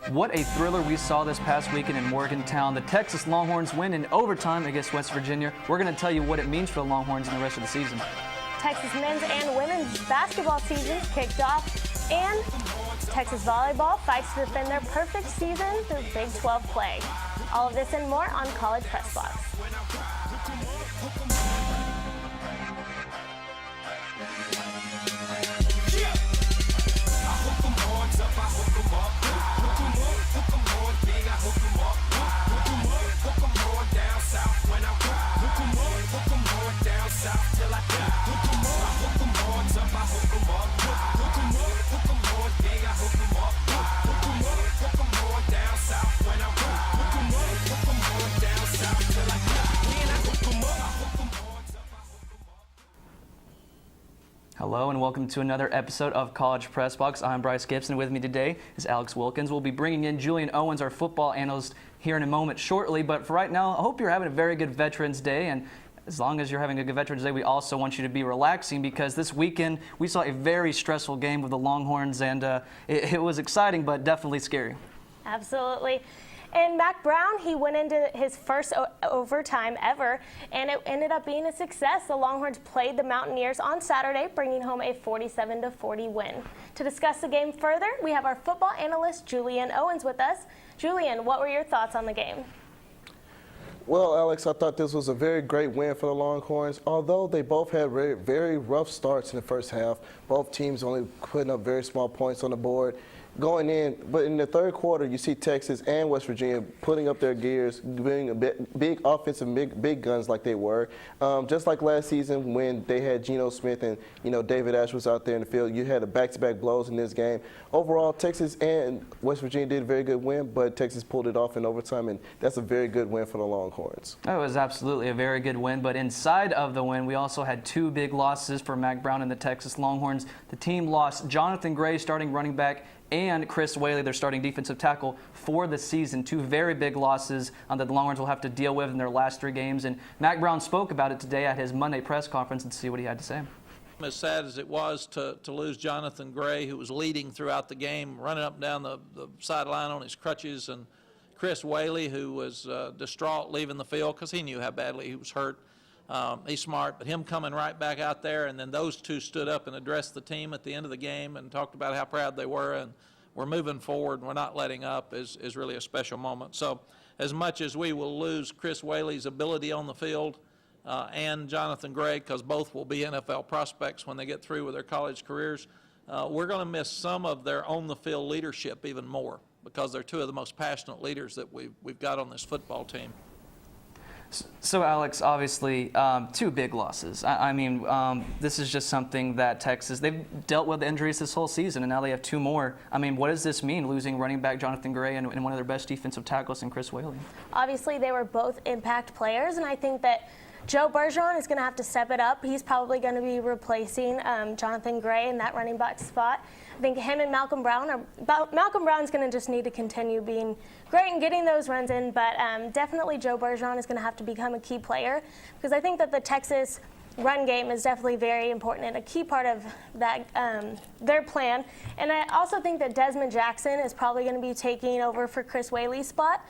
What a thriller we saw this past weekend in Morgantown. The Texas Longhorns win in overtime against West Virginia. We're going to tell you what it means for the Longhorns in the rest of the season. Texas men's and women's basketball seasons kicked off, and Texas volleyball fights to defend their perfect season through Big 12 play. All of this and more on College Pressbox. Hello and welcome to another episode of College Pressbox. I'm Bryce Gibson. With me today is Alex Wilkins. We'll be bringing in Julian Owens, our football analyst, here in a moment shortly. But for right now, I hope you're having a very good Veterans Day. And as long as you're having a good Veterans Day, we also want you to be relaxing because this weekend we saw a very stressful game with the Longhorns, and it was exciting but definitely scary. Absolutely. And Mac Brown, he went into his first overtime ever, and it ended up being a success. The Longhorns played the Mountaineers on Saturday, bringing home a 47-40 win. To discuss the game further, we have our football analyst, Julian Owens, with us. Julian, what were your thoughts on the game? Well, Alex, I thought this was a very great win for the Longhorns. Although they both had very, very rough starts in the first half, both teams only putting up very small points on the board going in. But in the third quarter, you see Texas and West Virginia putting up their gears, being a big offensive, big guns like they were. Just like last season when they had Geno Smith and David Ash was out there in the field, you had a back-to-back blows in this game. Overall, Texas and West Virginia did a very good win, but Texas pulled it off in overtime, and that's a very good win for the Longhorns. It was absolutely a very good win, but inside of the win, we also had two big losses for Mac Brown and the Texas Longhorns. The team lost Jonathan Gray, starting running back, and Chris Whaley, their starting defensive tackle, for the season. Two very big losses that the Longhorns will have to deal with in their last three games. And Mac Brown spoke about it today at his Monday press conference, and see what he had to say. As sad as it was to lose Jonathan Gray, who was leading throughout the game, running up and down the sideline on his crutches, and Chris Whaley, who was distraught leaving the field because he knew how badly he was hurt. He's smart, but him coming right back out there, and then those two stood up and addressed the team at the end of the game and talked about how proud they were, and we're moving forward and we're not letting up is really a special moment. So as much as we will lose Chris Whaley's ability on the field and Jonathan Gray, because both will be NFL prospects when they get through with their college careers, we're going to miss some of their on-the-field leadership even more because they're two of the most passionate leaders that we've got on this football team. So, Alex, obviously, two big losses. I mean, this is just something that Texas, they've dealt with injuries this whole season, and now they have two more. I mean, what does this mean, losing running back Jonathan Gray and one of their best defensive tackles in Chris Whaley? Obviously, they were both impact players, and I think that Joe Bergeron is going to have to step it up. He's probably going to be replacing Jonathan Gray in that running back spot. I think him and Malcolm Brown's going to just need to continue being great and getting those runs in, but definitely Joe Bergeron is going to have to become a key player because I think that the Texas run game is definitely very important and a key part of that their plan. And I also think that Desmond Jackson is probably going to be taking over for Chris Whaley's spot,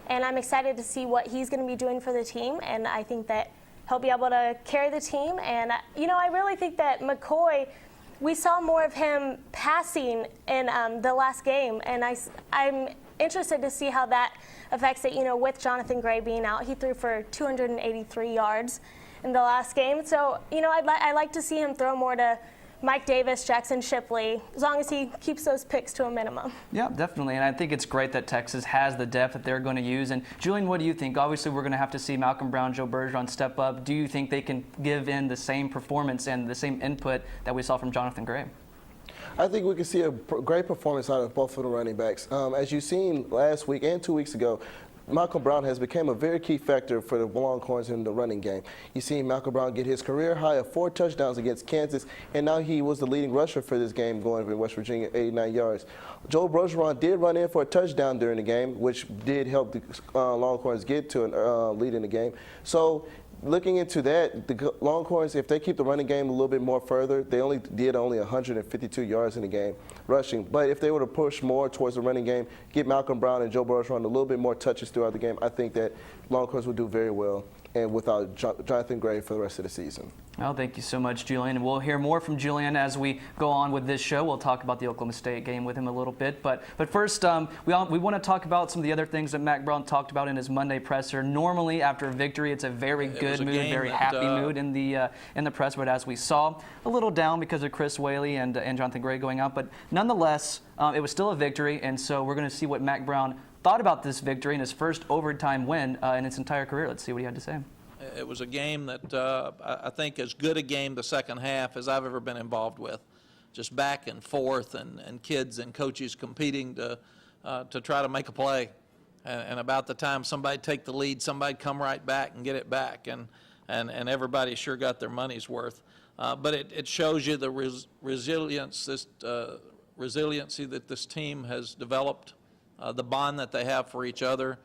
and I'm excited to see what he's going to be doing for the team, and I think that he'll be able to carry the team. And, I really think that McCoy, we saw more of him passing in the last game, and I'm interested to see how that affects it, with Jonathan Gray being out. He threw for 283 yards in the last game. So, I'd like to see him throw more to Mike Davis, Jackson Shipley, as long as he keeps those picks to a minimum. Yeah, definitely. And I think it's great that Texas has the depth that they're going to use. And Julian, what do you think? Obviously, we're going to have to see Malcolm Brown, Joe Bergeron step up. Do you think they can give in the same performance and the same input that we saw from Jonathan Gray? I think we can see a great performance out of both of the running backs. As you've seen last week and 2 weeks ago, Malcolm Brown has become a very key factor for the Longhorns in the running game. You see Malcolm Brown get his career high of 4 touchdowns against Kansas, and now he was the leading rusher for this game going in West Virginia, 89 yards. Joe Bergeron did run in for a touchdown during the game, which did help the Longhorns get to a lead in the game. So looking into that, the Longhorns, if they keep the running game a little bit more further, they only did 152 yards in the game rushing. But if they were to push more towards the running game, get Malcolm Brown and Joe Bergeron a little bit more touches throughout the game, I think that Longhorns will do very well, and without Jonathan Gray for the rest of the season. Well, thank you so much, Julian. And we'll hear more from Julian as we go on with this show. We'll talk about the Oklahoma State game with him a little bit. But first, we want to talk about some of the other things that Mack Brown talked about in his Monday presser. Normally, after a victory, it's a very good mood, very happy mood in the press. But as we saw, a little down because of Chris Whaley and Jonathan Gray going out. But nonetheless, it was still a victory. And so we're going to see what Mack Brown thought about this victory and his first overtime win in his entire career. Let's see what he had to say. It was a game that I think as good a game the second half as I've ever been involved with. Just back and forth and kids and coaches competing to try to make a play. And about the time somebody take the lead, somebody come right back and get it back. And everybody sure got their money's worth. But it shows you the resiliency that this team has developed, the bond that they have for each other.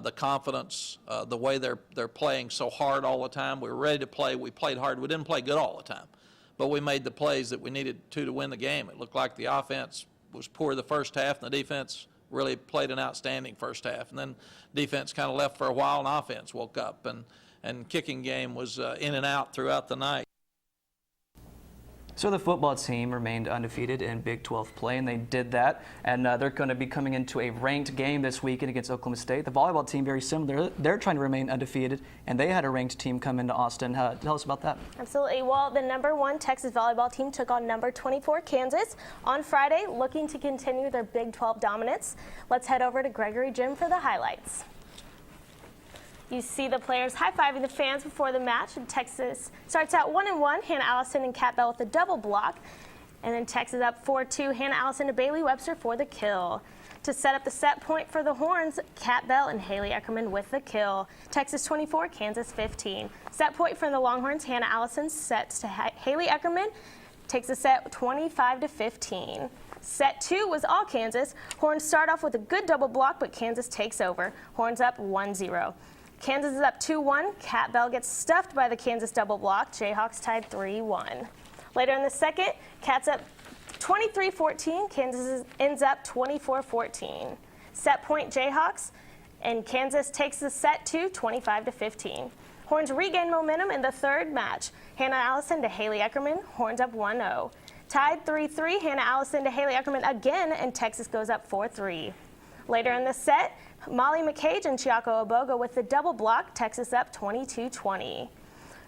The confidence, the way they're playing so hard all the time. We were ready to play. We played hard. We didn't play good all the time, but we made the plays that we needed to win the game. It looked like the offense was poor the first half, and the defense really played an outstanding first half. And then defense kind of left for a while, and offense woke up. And kicking game was in and out throughout the night. So the football team remained undefeated in Big 12 play, and they did that. And they're going to be coming into a ranked game this weekend against Oklahoma State. The volleyball team, very similar. They're trying to remain undefeated, and they had a ranked team come into Austin. Tell us about that. Absolutely. Well, the #1 Texas volleyball team took on number 24 Kansas on Friday, looking to continue their Big 12 dominance. Let's head over to Gregory Gym for the highlights. You see the players high-fiving the fans before the match. And Texas starts out 1-1. Hannah Allison and Kat Bell with the double block. And then Texas up 4-2. Hannah Allison to Bailey Webster for the kill. To set up the set point for the Horns, Kat Bell and Haley Eckerman with the kill. Texas 24, Kansas 15. Set point for the Longhorns, Hannah Allison sets to Haley Eckerman. Takes the set 25-15. Set 2 was all Kansas. Horns start off with a good double block, but Kansas takes over. Horns up 1-0. Kansas is up 2-1. Kat Bell gets stuffed by the Kansas double block. Jayhawks tied 3-1. Later in the second, Kat's up 23-14. Kansas ends up 24-14. Set point Jayhawks, and Kansas takes the set to 25-15. Horns regain momentum in the third match. Hannah Allison to Haley Eckerman. Horns up 1-0. Tied 3-3. Hannah Allison to Haley Eckerman again, and Texas goes up 4-3. Later in the set, Molly McCage and Chiako Obogo with the double block. Texas up 22-20.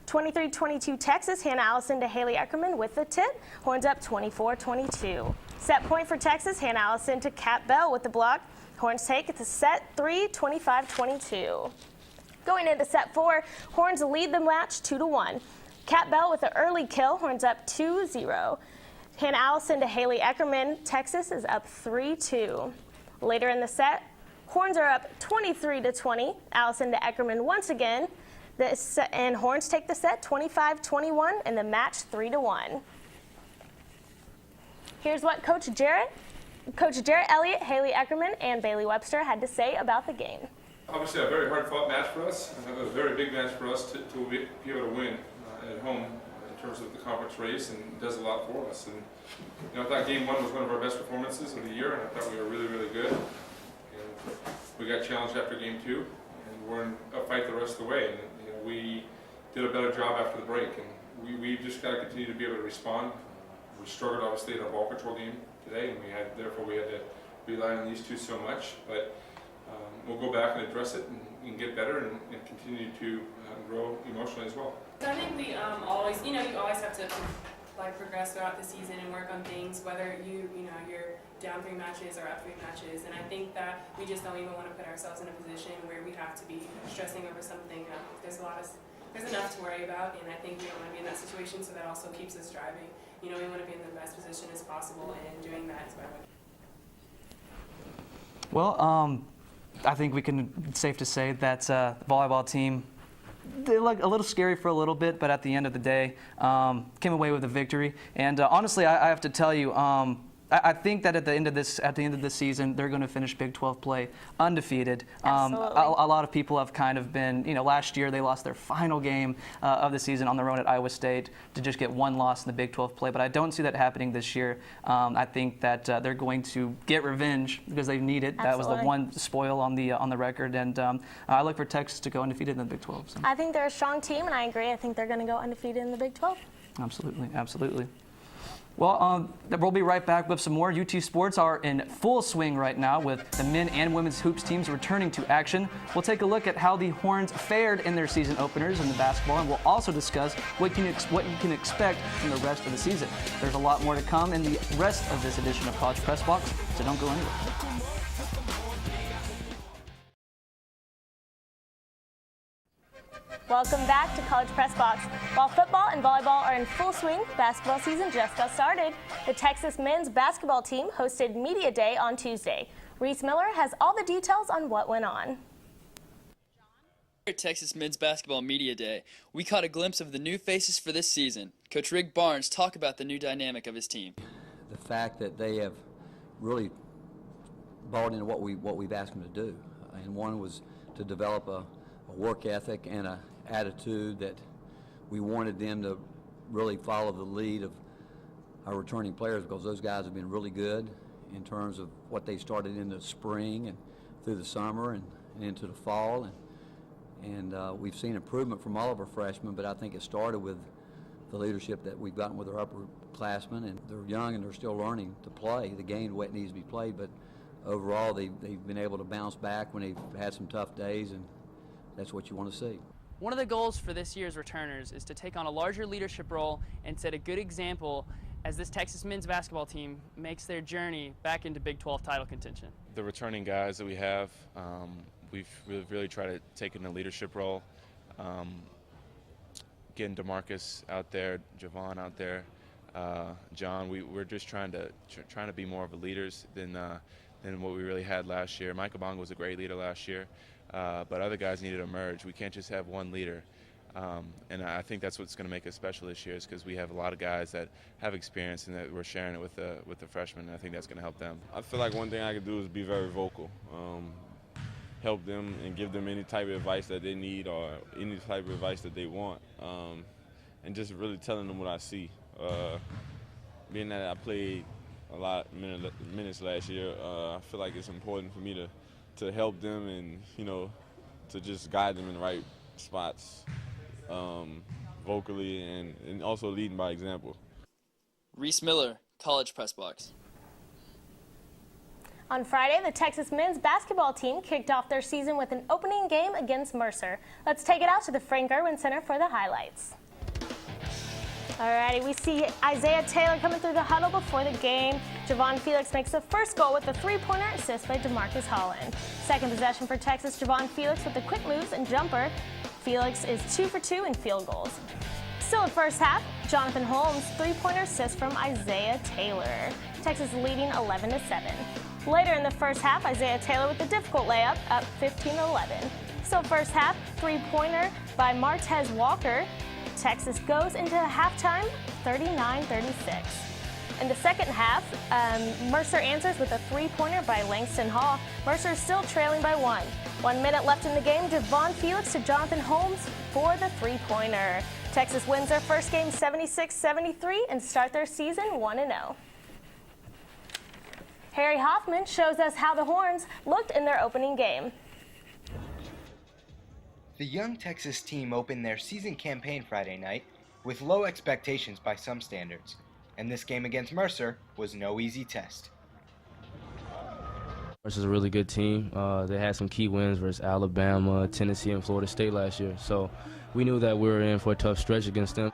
23-22 Texas. Hannah Allison to Haley Eckerman with the tip. Horns up 24-22. Set point for Texas. Hannah Allison to Kat Bell with the block. Horns take it to set 3, 25-22. Going into set 4, Horns lead the match 2-1. Kat Bell with the early kill. Horns up 2-0. Hannah Allison to Haley Eckerman. Texas is up 3-2. Later in the set, Horns are up 23-20. Allison to Eckerman once again. And Horns take the set 25-21 and the match 3-1. Here's what Coach Jarrett Elliott, Haley Eckerman, and Bailey Webster had to say about the game. Obviously a very hard-fought match for us. It was a very big match for us to be able to win at home in terms of the conference race, and it does a lot for us. And I thought game 1 was one of our best performances of the year, and I thought we were really, really good. And we got challenged after game 2, and we're in a fight the rest of the way. And we did a better job after the break, and we just got to continue to be able to respond. We struggled obviously in our ball control game today, and therefore we had to rely on these two so much. But we'll go back and address it and get better and continue to grow emotionally as well. So I think we always, you always have to progress throughout the season and work on things, whether you're down 3 matches or up 3 matches. And I think that we just don't even want to put ourselves in a position where we have to be stressing over something. There's enough to worry about, and I think we don't want to be in that situation. So that also keeps us driving. We want to be in the best position as possible, and doing that is what I would. Well, I think we can safe to say that the volleyball team, they looked a little scary for a little bit, but at the end of the day, came away with a victory. And honestly, I have to tell you, I think that at the end of this season, they're going to finish Big 12 play undefeated. Absolutely. A lot of people have kind of been, last year they lost their final game of the season on their own at Iowa State to just get one loss in the Big 12 play. But I don't see that happening this year. I think that they're going to get revenge because they need it. That was the one spoil on the record, and I look for Texas to go undefeated in the Big 12. So. I think they're a strong team, and I agree. I think they're going to go undefeated in the Big 12. Absolutely, absolutely. Well, we'll be right back with some more. UT Sports are in full swing right now with the men and women's hoops teams returning to action. We'll take a look at how the Horns fared in their season openers in the basketball, and we'll also discuss what you can expect from the rest of the season. There's a lot more to come in the rest of this edition of College Press Box, so don't go anywhere. Welcome back to College Press Box. While football and volleyball are in full swing, basketball season just got started. The Texas men's basketball team hosted Media Day on Tuesday. Reese Miller has all the details on what went on. At Texas men's basketball Media Day, we caught a glimpse of the new faces for this season. Coach Rick Barnes talked about the new dynamic of his team. The fact that they have really bought into what we've asked them to do, and one was to develop a work ethic and an attitude that we wanted them to really follow the lead of our returning players, because those guys have been really good in terms of what they started in the spring and through the summer and into the fall, and we've seen improvement from all of our freshmen, but I think it started with the leadership that we've gotten with our upperclassmen, and they're young and they're still learning to play the game the way it needs to be played, but overall they've been able to bounce back when they've had some tough days, and that's what you want to see. One of the goals for this year's returners is to take on a larger leadership role and set a good example as this Texas men's basketball team makes their journey back into Big 12 title contention. The returning guys that we have, we've really tried to take in a leadership role. Getting DeMarcus out there, Javon out there, John, we're just trying to be more of a leaders than what we really had last year. Michael Bongo was a great leader last year. But other guys need to emerge. We can't just have one leader. And I think that's what's going to make us special this year, is because we have a lot of guys that have experience and that we're sharing it with the freshmen, and I think that's going to help them. I feel like one thing I can do is be very vocal, help them and give them any type of advice that they need or any type of advice that they want, and just really telling them what I see. Being that I played a lot of minutes last year, I feel like it's important for me to help them and, to just guide them in the right spots, vocally and also leading by example. Reese Miller, College Press Box. On Friday, the Texas men's basketball team kicked off their season with an opening game against Mercer. Let's take it out to the Frank Irwin Center for the highlights. Alrighty, we see Isaiah Taylor coming through the huddle before the game. Javon Felix makes the first goal with a three-pointer assist by DeMarcus Holland. Second possession for Texas, Javon Felix with the quick moves and jumper. Felix is 2 for 2 in field goals. Still in first half, Jonathan Holmes' three-pointer assist from Isaiah Taylor. Texas leading 11-7. Later in the first half, Isaiah Taylor with the difficult layup, up 15-11. Still first half, three-pointer by Martez Walker. Texas goes into halftime 39-36. In the second half, Mercer answers with a three-pointer by Langston Hall. Mercer is still trailing by 1. 1 minute left in the game. Javon Felix to Jonathan Holmes for the three-pointer. Texas wins their first game 76-73 and start their season 1-0. Harry Hoffman shows us how the Horns looked in their opening game. The young Texas team opened their season campaign Friday night with low expectations by some standards, and this game against Mercer was no easy test. Mercer's a really good team. They had some key wins versus Alabama, Tennessee, and Florida State last year, so we knew that we were in for a tough stretch against them.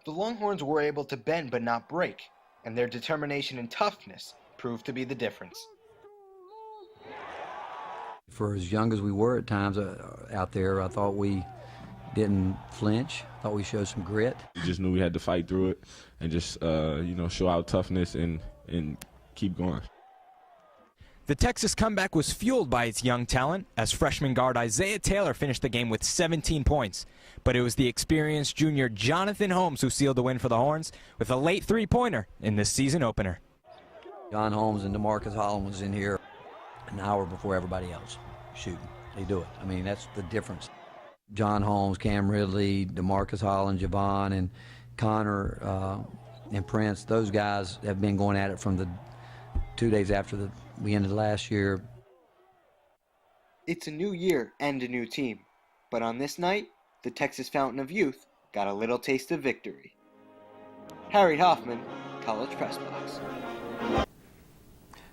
The Longhorns were able to bend but not break, and their determination and toughness proved to be the difference. For as young as we were at times out there, I thought we didn't flinch. I thought we showed some grit. We just knew we had to fight through it and just, show our toughness and keep going. The Texas comeback was fueled by its young talent as freshman guard Isaiah Taylor finished the game with 17 points. But it was the experienced junior Jonathan Holmes who sealed the win for the Horns with a late three-pointer in this season opener. John Holmes and DeMarcus Holland was in here an hour before everybody else shooting. They do it. I mean, that's the difference. John Holmes, Cam Ridley, DeMarcus Holland, Javon, and Connor and Prince, those guys have been going at it from the 2 days after we ended last year. It's a new year and a new team, but on this night, the Texas Fountain of Youth got a little taste of victory. Harry Hoffman, College Pressbox.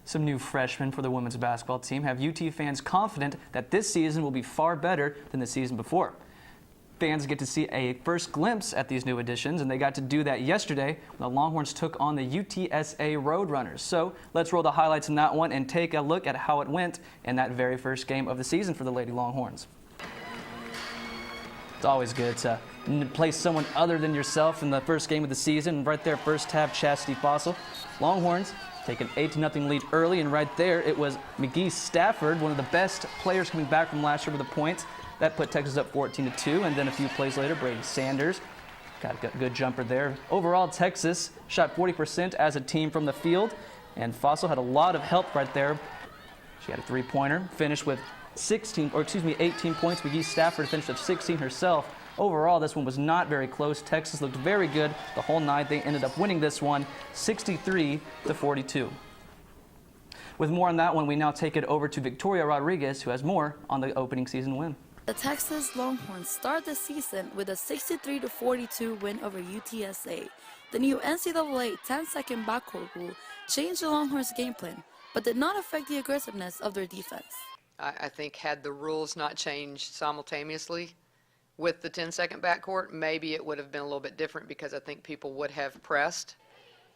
Some new freshmen for the women's basketball team have UT fans confident that this season will be far better than the season before. Fans get to see a first glimpse at these new additions, and they got to do that yesterday when the Longhorns took on the UTSA Roadrunners. So let's roll the highlights in that one and take a look at how it went in that very first game of the season for the Lady Longhorns. It's always good to play someone other than yourself in the first game of the season. Right there, first half, Chastity Fossil. Longhorns take an 8-0 lead early, and right there it was McGee Stafford, one of the best players coming back from last year with the points. That put Texas up 14-2, and then a few plays later, Brady Sanders got a good jumper there. Overall, Texas shot 40% as a team from the field, and Fossil had a lot of help right there. She had a three-pointer, finished with 18 points. McGee Stafford finished with 16 herself. Overall, this one was not very close. Texas looked very good the whole night. They ended up winning this one 63-42. With more on that one, we now take it over to Victoria Rodriguez, who has more on the opening season win. The Texas Longhorns start the season with a 63-42 win over UTSA. The new NCAA 10-second backcourt rule changed the Longhorns' game plan, but did not affect the aggressiveness of their defense. I think had the rules not changed simultaneously with the 10-second backcourt, maybe it would have been a little bit different, because I think people would have pressed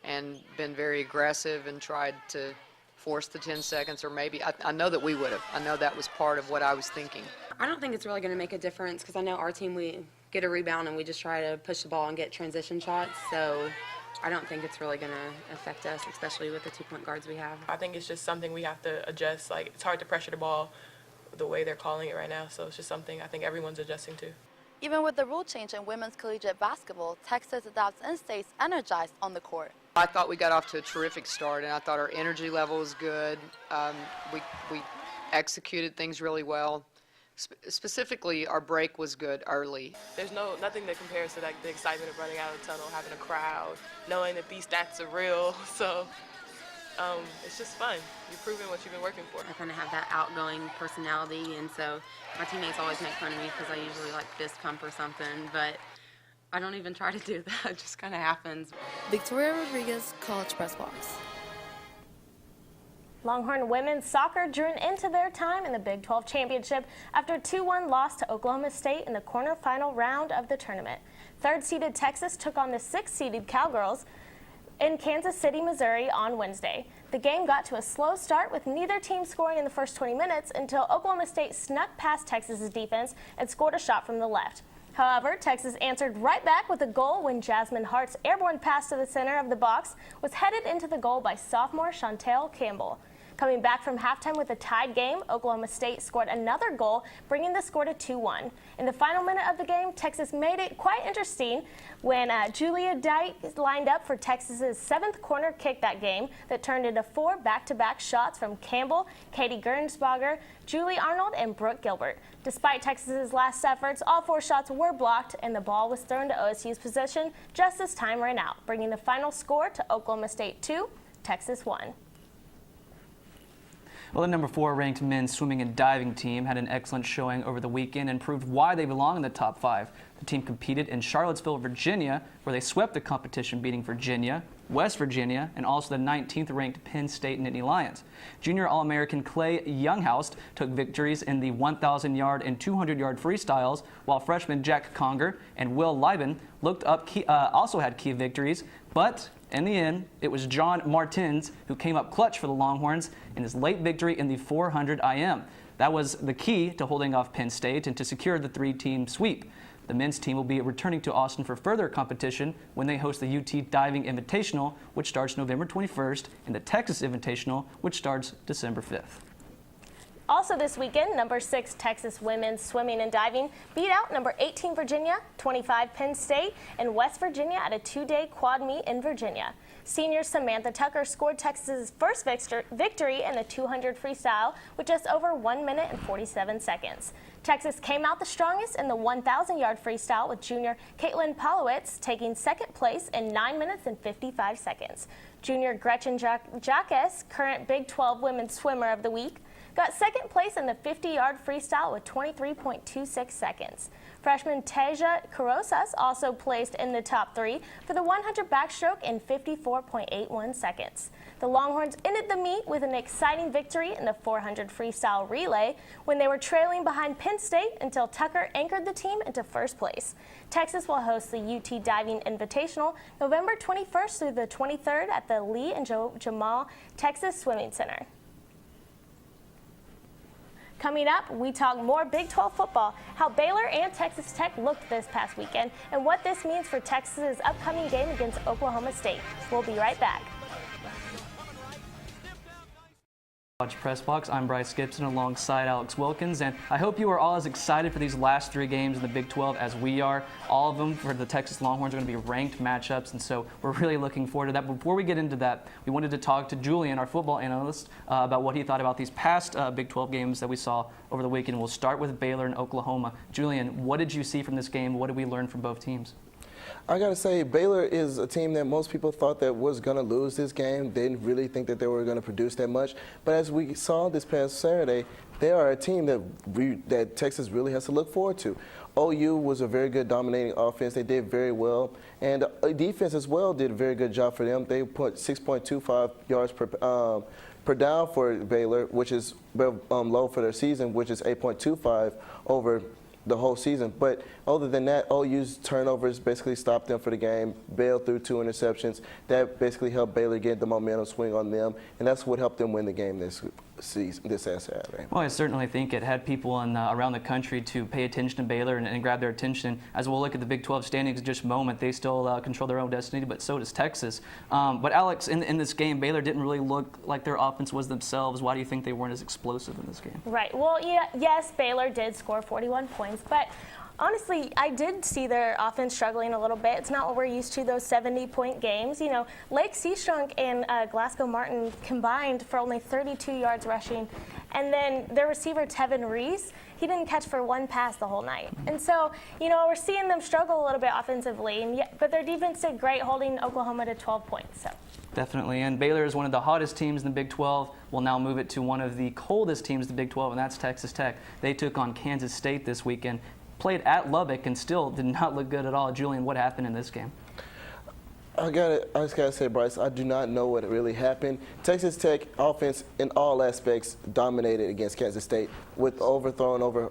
and been very aggressive and tried to force the 10 seconds, or maybe, I know that we would have. I know that was part of what I was thinking. I don't think it's really going to make a difference, because I know our team, we get a rebound and we just try to push the ball and get transition shots, so I don't think it's really going to affect us, especially with the 2-point guards we have. I think it's just something we have to adjust. Like, it's hard to pressure the ball the way they're calling it right now, so it's just something I think everyone's adjusting to. Even with the rule change in women's collegiate basketball, Texas adopts and stays energized on the court. I thought we got off to a terrific start, and I thought our energy level was good. We executed things really well. Specifically, our break was good early. There's nothing that compares to like the excitement of running out of the tunnel, having a crowd, knowing that these stats are real. So it's just fun. You're proving what you've been working for. I kind of have that outgoing personality, and so my teammates always make fun of me because I usually like fist pump or something, but I don't even try to do that. It just kind of happens. Victoria Rodriguez, College Pressbox. Longhorn women's soccer drew into their time in the Big 12 Championship after a 2-1 loss to Oklahoma State in the quarterfinal round of the tournament. Third-seeded Texas took on the 6th-seeded Cowgirls in Kansas City, Missouri on Wednesday. The game got to a slow start with neither team scoring in the first 20 minutes until Oklahoma State snuck past Texas's defense and scored a shot from the left. However, Texas answered right back with a goal when Jasmine Hart's airborne pass to the center of the box was headed into the goal by sophomore Chantel Campbell. Coming back from halftime with a tied game, Oklahoma State scored another goal, bringing the score to 2-1. In the final minute of the game, Texas made it quite interesting when Julia Dyke lined up for Texas's 7th corner kick that game that turned into 4 back-to-back shots from Campbell, Katie Gernsbacher, Julie Arnold, and Brooke Gilbert. Despite Texas's last efforts, all 4 shots were blocked, and the ball was thrown to OSU's possession just as time ran out, bringing the final score to Oklahoma State 2, Texas 1. Well, the number 4 ranked men's swimming and diving team had an excellent showing over the weekend and proved why they belong in the top 5. The team competed in Charlottesville, Virginia, where they swept the competition, beating Virginia, West Virginia, and also the 19th ranked Penn State Nittany Lions. Junior All-American Clay Younghouse took victories in the 1,000-yard and 200-yard freestyles, while freshman Jack Conger and Will Lieben also had key victories, but in the end, it was John Martins who came up clutch for the Longhorns in his late victory in the 400 IM. That was the key to holding off Penn State and to secure the 3-team sweep. The men's team will be returning to Austin for further competition when they host the UT Diving Invitational, which starts November 21st, and the Texas Invitational, which starts December 5th. Also this weekend, number 6 Texas women's swimming and diving beat out number 18 Virginia, 25 Penn State, and West Virginia at a 2-day quad meet in Virginia. Senior Samantha Tucker scored Texas's first victory in the 200 freestyle with just over 1 minute and 47 seconds. Texas came out the strongest in the 1,000-yard freestyle with junior Caitlin Palowitz taking second place in 9 minutes and 55 seconds. Junior Gretchen Jacques, current Big 12 Women's Swimmer of the Week, got second place in the 50-yard freestyle with 23.26 seconds. Freshman Teja Carosas also placed in the top 3 for the 100 backstroke in 54.81 seconds. The Longhorns ended the meet with an exciting victory in the 400 freestyle relay when they were trailing behind Penn State until Tucker anchored the team into first place. Texas will host the UT Diving Invitational November 21st through the 23rd at the Lee and Jamal Texas Swimming Center. Coming up, we talk more Big 12 football, how Baylor and Texas Tech looked this past weekend, and what this means for Texas's upcoming game against Oklahoma State. We'll be right back. Watch Pressbox. I'm Bryce Gibson alongside Alex Wilkins, and I hope you are all as excited for these last 3 games in the Big 12 as we are. All of them for the Texas Longhorns are going to be ranked matchups, and so we're really looking forward to that. But before we get into that, we wanted to talk to Julian, our football analyst, about what he thought about these past Big 12 games that we saw over the weekend. We'll start with Baylor and Oklahoma. Julian, what did you see from this game? What did we learn from both teams? I got to say, Baylor is a team that most people thought that was going to lose this game. They didn't really think that they were going to produce that much. But as we saw this past Saturday, they are a team that Texas really has to look forward to. OU was a very good dominating offense. They did very well. And defense as well did a very good job for them. They put 6.25 yards per down for Baylor, which is low for their season, which is 8.25 over the whole season. But other than that, OU's turnovers basically stopped them for the game. Bailed through 2 interceptions. That basically helped Baylor get the momentum swing on them, and that's what helped them win the game this Saturday. Well, I certainly think it had people around the country to pay attention to Baylor and grab their attention. As we'll look at the Big 12 standings in just a moment, they still control their own destiny, but so does Texas. But Alex, in this game, Baylor didn't really look like their offense was themselves. Why do you think they weren't as explosive in this game? Right. Well, yes, Baylor did score 41 points, but honestly, I did see their offense struggling a little bit. It's not what we're used to, those 70-point games. You know, Lake Seastrunk and Glasgow Martin combined for only 32 yards rushing. And then their receiver, Tevin Reese, he didn't catch for 1 pass the whole night. And so, we're seeing them struggle a little bit offensively, but their defense did great, holding Oklahoma to 12 points. So. Definitely, and Baylor is one of the hottest teams in the Big 12. We'll now move it to one of the coldest teams in the Big 12, and that's Texas Tech. They took on Kansas State this weekend, played at Lubbock, and still did not look good at all. Julian, what happened in this game? I just got to say, Bryce, I do not know what really happened. Texas Tech offense in all aspects dominated against Kansas State with overthrowing over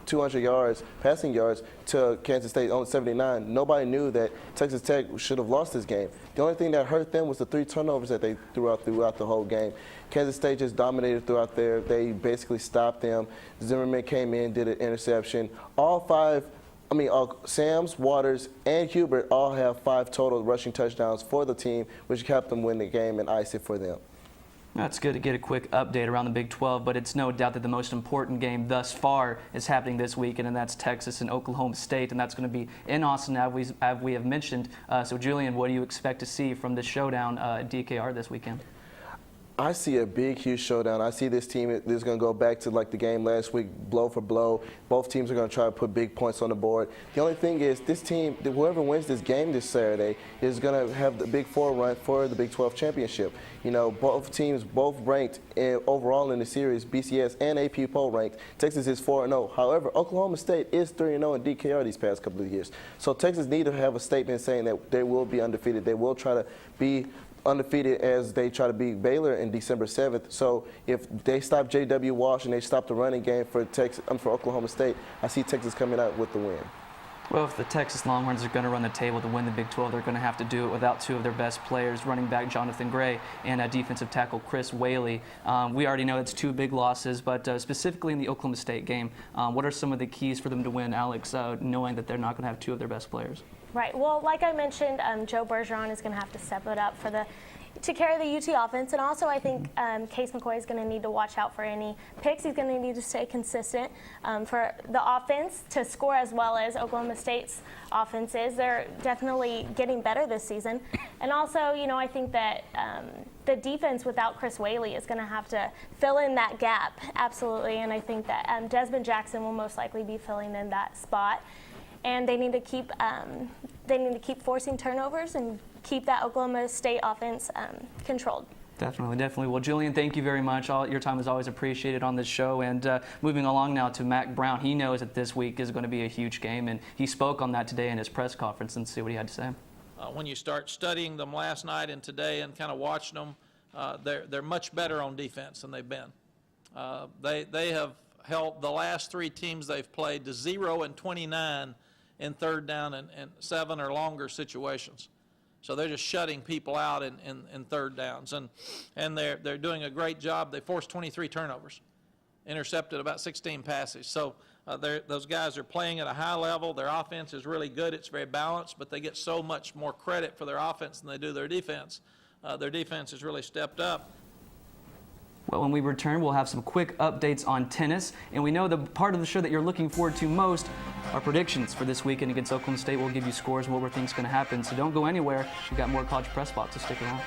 200 yards, passing yards to Kansas State on 79. Nobody knew that Texas Tech should have lost this game. The only thing that hurt them was the 3 turnovers that they threw out throughout the whole game. Kansas State just dominated throughout there. They basically stopped them. Zimmerman came in, did an interception. Sams, Waters, and Hubert all have 5 total rushing touchdowns for the team, which helped them win the game and ice it for them. It's good to get a quick update around the Big 12, but it's no doubt that the most important game thus far is happening this weekend, and that's Texas and Oklahoma State, and that's going to be in Austin, as we have mentioned. So, Julian, what do you expect to see from this showdown at DKR this weekend? I see a big, huge showdown. I see this team is going to go back to like the game last week, blow for blow. Both teams are going to try to put big points on the board. The only thing is this team, whoever wins this game this Saturday, is going to have the Big 4 run for the Big 12 championship. Both teams, both ranked overall in the series, BCS and AP poll ranked. Texas is 4-0. However, Oklahoma State is 3-0 in DKR these past couple of years. So Texas need to have a statement saying that they will be undefeated. They will try to be undefeated as they try to beat Baylor in December 7th. So if they stop J.W. Walsh and they stop the running game for Oklahoma State, I see Texas coming out with the win. Well, if the Texas Longhorns are going to run the table to win the Big 12, they're going to have to do it without two of their best players, running back Jonathan Gray and defensive tackle Chris Whaley. We already know it's two big losses, but specifically in the Oklahoma State game, what are some of the keys for them to win, Alex, knowing that they're not going to have two of their best players? Right. Well, like I mentioned, Joe Bergeron is going to have to step it up to carry the UT offense. And also I think Case McCoy is going to need to watch out for any picks. He's going to need to stay consistent for the offense to score as well as Oklahoma State's offense is. They're definitely getting better this season. And also, I think that the defense without Chris Whaley is going to have to fill in that gap. Absolutely. And I think that Desmond Jackson will most likely be filling in that spot. And they need to keep forcing turnovers and keep that Oklahoma State offense controlled. Definitely. Well, Julian, thank you very much. Your time is always appreciated on this show. And moving along now to Mac Brown, he knows that this week is going to be a huge game, and he spoke on that today in his press conference. And see what he had to say. When you start studying them last night and today and kind of watching them, they're much better on defense than they've been. They have held the last three teams they've played to 0 and 29 in third down and 7 or longer situations. So they're just shutting people out in third downs. And they're doing a great job. They forced 23 turnovers, intercepted about 16 passes. So those guys are playing at a high level. Their offense is really good. It's very balanced, but they get so much more credit for their offense than they do their defense. Their defense has really stepped up. Well, when we return, we'll have some quick updates on tennis. And we know the part of the show that you're looking forward to most are predictions for this weekend against Oklahoma State. We'll give you scores and what we think is going to happen. So don't go anywhere. We've got more College Press Box, so stick around.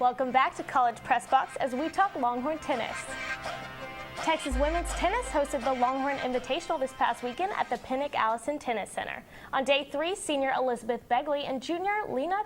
Welcome back to College Press Box as we talk Longhorn tennis. Texas women's tennis hosted the Longhorn Invitational this past weekend at the Pinnock Allison Tennis Center. On day 3, senior Elizabeth Begley and junior Lena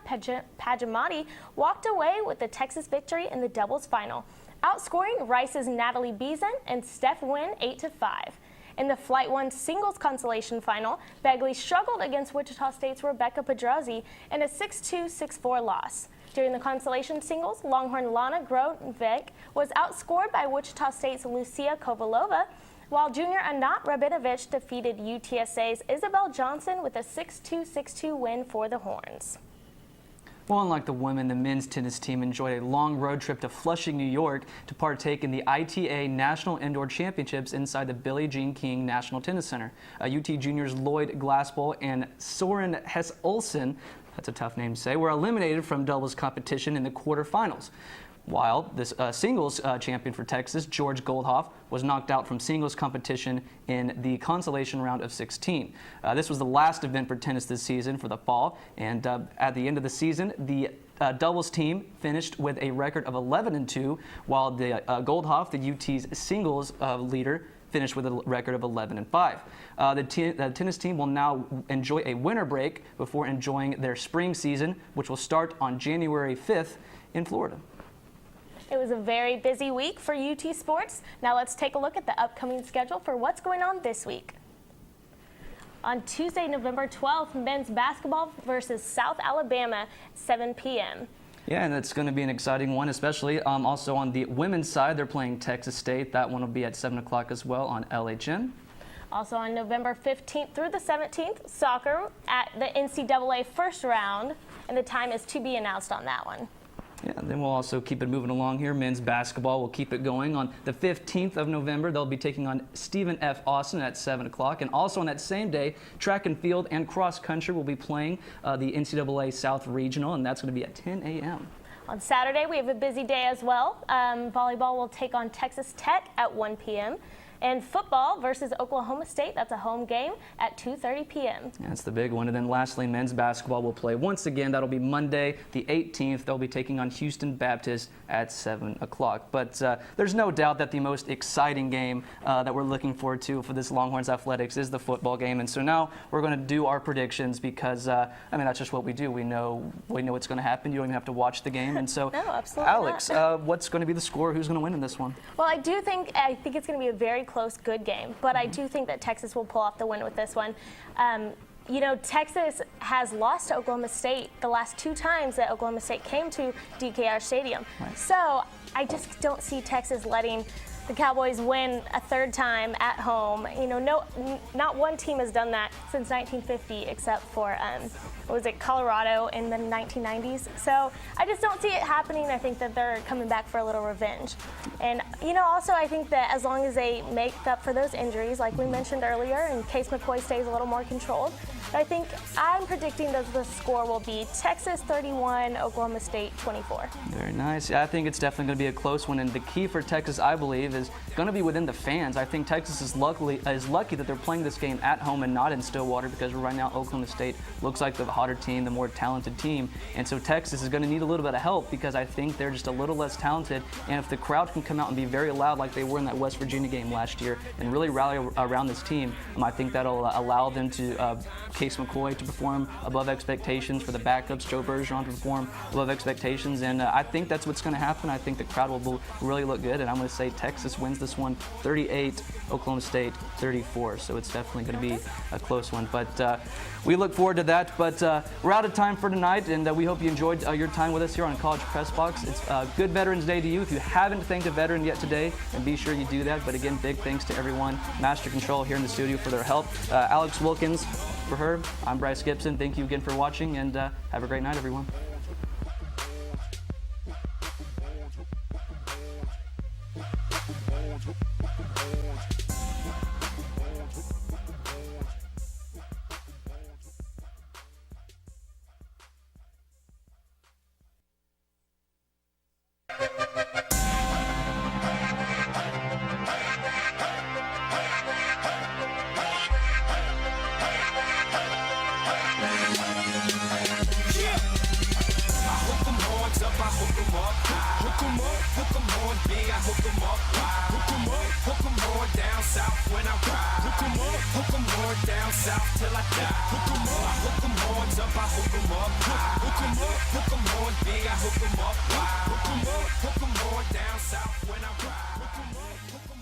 Pajamati walked away with the Texas victory in the doubles final, outscoring Rice's Natalie Beeson and Steph Wynn 8-5. In the Flight 1 singles consolation final, Begley struggled against Wichita State's Rebecca Pedrazzi in a 6-2, 6-4 loss. During the consolation singles, Longhorn Lana Groenvik was outscored by Wichita State's Lucia Kovalova, while junior Anat Rabinovich defeated UTSA's Isabel Johnson with a 6-2, 6-2 win for the Horns. Well, unlike the women, the men's tennis team enjoyed a long road trip to Flushing, New York to partake in the ITA National Indoor Championships inside the Billie Jean King National Tennis Center. UT juniors Lloyd Glasspool and Soren Hess-Olsen, that's a tough name to say, were eliminated from doubles competition in the quarterfinals. While this singles champion for Texas, George Goldhoff, was knocked out from singles competition in the consolation round of 16. This was the last event for tennis this season for the fall, and at the end of the season, the doubles team finished with a record of 11-2, while the Goldhoff, the UT's singles leader, finished with a record of 11-5. The tennis team will now enjoy a winter break before enjoying their spring season, which will start on January 5th in Florida. It was a very busy week for UT sports. Now let's take a look at the upcoming schedule for what's going on this week. On Tuesday, November 12th, men's basketball versus South Alabama, 7 p.m. Yeah, and it's going to be an exciting one, especially also on the women's side. They're playing Texas State. That one will be at 7 o'clock as well on LHN. Also on November 15th through the 17th, soccer at the NCAA first round, and the time is to be announced on that one. Yeah, then we'll also keep it moving along here. Men's basketball will keep it going. On the 15th of November, they'll be taking on Stephen F. Austin at 7 o'clock. And also on that same day, track and field and cross country will be playing the NCAA South Regional, and that's going to be at 10 a.m. On Saturday, we have a busy day as well. Volleyball will take on Texas Tech at 1 p.m. And football versus Oklahoma State, that's a home game at 2:30 p.m. That's the big one. And then lastly, men's basketball will play once again. That'll be Monday, the 18th. They'll be taking on Houston Baptist at 7 o'clock. But there's no doubt that the most exciting game that we're looking forward to for this Longhorns Athletics is the football game. And so now we're going to do our predictions because, that's just what we do. We know what's going to happen. You don't even have to watch the game. And so, no, absolutely Alex, what's going to be the score? Who's going to win in this one? Well, I think it's going to be a very close, good game, but I do think that Texas will pull off the win with this one. Texas has lost to Oklahoma State the last 2 times that Oklahoma State came to DKR Stadium. Right. So I just don't see Texas letting the Cowboys win a third time at home. You know, not one team has done that since 1950 except for, what was it, Colorado in the 1990s. So I just don't see it happening. I think that they're coming back for a little revenge. And, you know, also I think that as long as they make up for those injuries, like we mentioned earlier, and Case McCoy stays a little more controlled, I think I'm predicting that the score will be Texas 31, Oklahoma State 24. Very nice. I think it's definitely going to be a close one, and the key for Texas, I believe, is going to be within the fans. I think Texas is lucky that they're playing this game at home and not in Stillwater, because right now Oklahoma State looks like the hotter team, the more talented team, and so Texas is going to need a little bit of help because I think they're just a little less talented, and if the crowd can come out and be very loud like they were in that West Virginia game last year and really rally around this team, I think that'll allow them to Case McCoy to perform above expectations, for the backups, Joe Bergeron to perform above expectations, and I think that's what's going to happen. I think the crowd will really look good, and I'm going to say Texas wins this one 38, Oklahoma State 34, so it's definitely going to be a close one, but we look forward to that. But we're out of time for tonight, and we hope you enjoyed your time with us here on College Pressbox. It's good Veterans Day to you. If you haven't thanked a veteran yet today, then be sure you do that. But again, big thanks to everyone, Master Control here in the studio, for their help. Alex Wilkins, for her, I'm Bryce Gibson. Thank you again for watching, and have a great night, everyone. Down south till I die. Hook 'em up, I hook 'em horns up, I hook 'em up high. Hook 'em up, hook 'em horn big, I hook 'em up wide. Hook 'em up, hook 'em horn down south when I ride. Hook 'em up, hook 'em